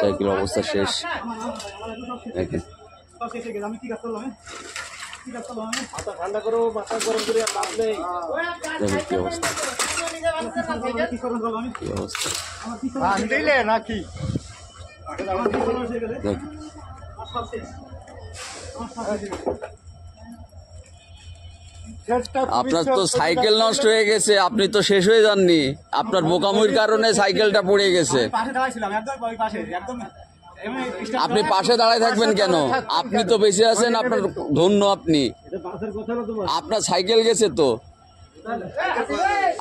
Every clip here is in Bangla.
সাইকেল অবস্থা শেষ। দেখেন ঠান্ডা করো, মাথা গরম করে লাভ নেই। কি অবস্থা, কি অবস্থা দিলে নাকি আপনার তো সাইকেল নষ্ট হয়ে গেছে, আপনি তো শেষ হয়ে যাননি। আপনার বোকামুর কারণে সাইকেলটা পড়ে গেছে। আপনি পাশে দাঁড়ায় থাকবেন কেন? আপনি তো বেঁচে আছেন, আপনার ধন্য। আপনি, আপনার সাইকেল গেছে তো,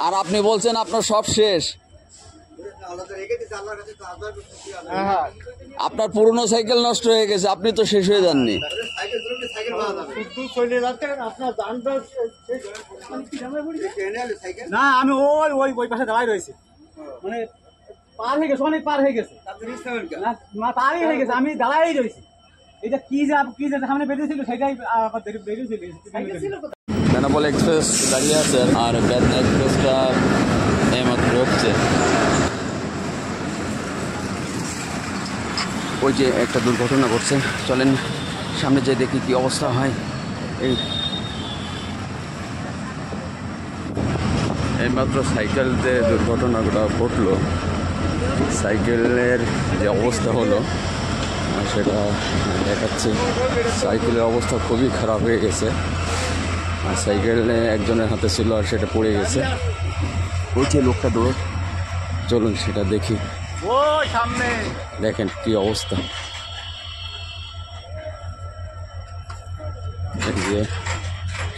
আর আপনি বলছেন আপনার সব শেষ। আপনার পুরনো সাইকেল নষ্ট হয়ে গেছে, আপনি তো শেষ হয়ে যাননি। না, আমি ওই পাশে দাঁড়াই রয়েছি, মানে পার হয়ে গেছে, অনেক পার হয়ে গেছে, পারই হয়ে গেছে, আমি দাঁড়াই রয়েছি। এটা কি যে সামনে বেরিয়েছিল সেটাই বেরিয়েছিল। বেনাপোল এক্সপ্রেস দাঁড়িয়ে আছে, আর বেদনা এক্সপ্রেসটা এইমাত্র হচ্ছে। ওই যে একটা দুর্ঘটনা ঘটছে, চলেন সামনে যেয়ে দেখি কি অবস্থা হয়। এইমাত্র সাইকেল যে দুর্ঘটনাটা ঘটলো, সাইকেলের যে অবস্থা হলো সেটা দেখাচ্ছে। সাইকেলের অবস্থা খুবই খারাপ হয়ে গেছে, আর সাইকেলে একজনের হাতে ছিল আর সেটা পড়ে গেছে। ওই যে লোকটা দৌড়, চলুন সেটা দেখি। সামনে দেখেন কি অবস্থা।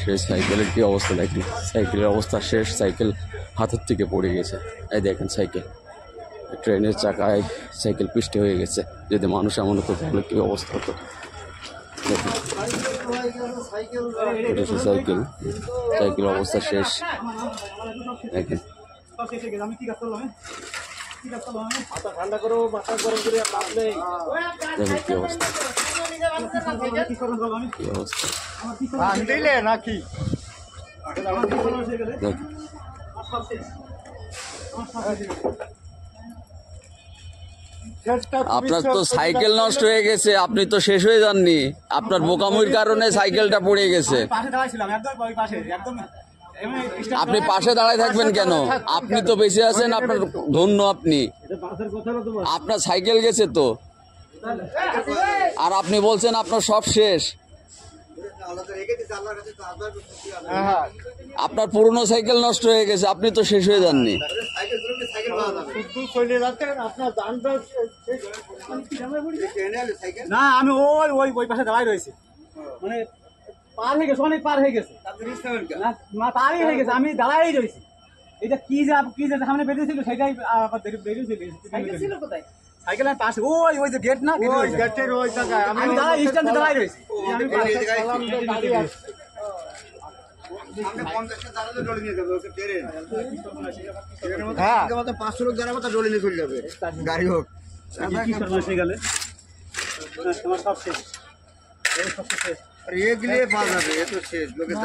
সেই সাইকেলের কি অবস্থা দেখেন, সাইকেলের অবস্থা শেষ। সাইকেল হাতের থেকে পড়ে গেছে। এই দেখেন সাইকেল, ট্রেনের চাকায় সাইকেল পিষ্টে হয়ে গেছে। যদি মানুষ এমন হতো তাহলে কি অবস্থা হতো। সাইকেল সাইকেল অবস্থা শেষ। দেখেন ঠান্ডা করো, মাথা গরম করে লাভ নেই। দেখেন কি অবস্থা, কি অবস্থা দিলে নাকি আপনার তো সাইকেল নষ্ট হয়ে গেছে, আপনি তো শেষ হয়ে যাননি। আপনার বোকামুর কারণে সাইকেলটা পড়ে গেছে। আপনি পাশে দাঁড়ায় থাকবেন কেন? আপনি তো বেঁচে আছেন, আপনার ধন্য। আপনি, আপনার সাইকেল গেছে তো, আর আপনি বলছেন আপনার সব শেষ। আপনার পুরনো সাইকেল নষ্ট হয়ে গেছে, আপনি তো শেষ হয়ে যাননি। না, আমি ওই পাশে দাঁড়াই রয়েছি, মানে পার হয়ে গেছে, অনেক পার হয়ে গেছে, পারই হয়ে গেছে, আমি দাঁড়াই রয়েছি। এটা কি যে সামনে বেরিয়েছিল সেটাই বেরিয়েছিল। সাইকেলের পাশে ওই যে গেট, না গেটের ওই জায়গায় আমি স্ট্যান্ডে দাঁড়াই রয়েছি। হ্যাঁ, 500 লোক দাঁড়াবো, তা ডলে নিয়ে চলে যাবে গাড়ি হোক। গেলে তোমার সব শেষ, এগুলি পাওয়া যাবে, এ তো শেষ লোকের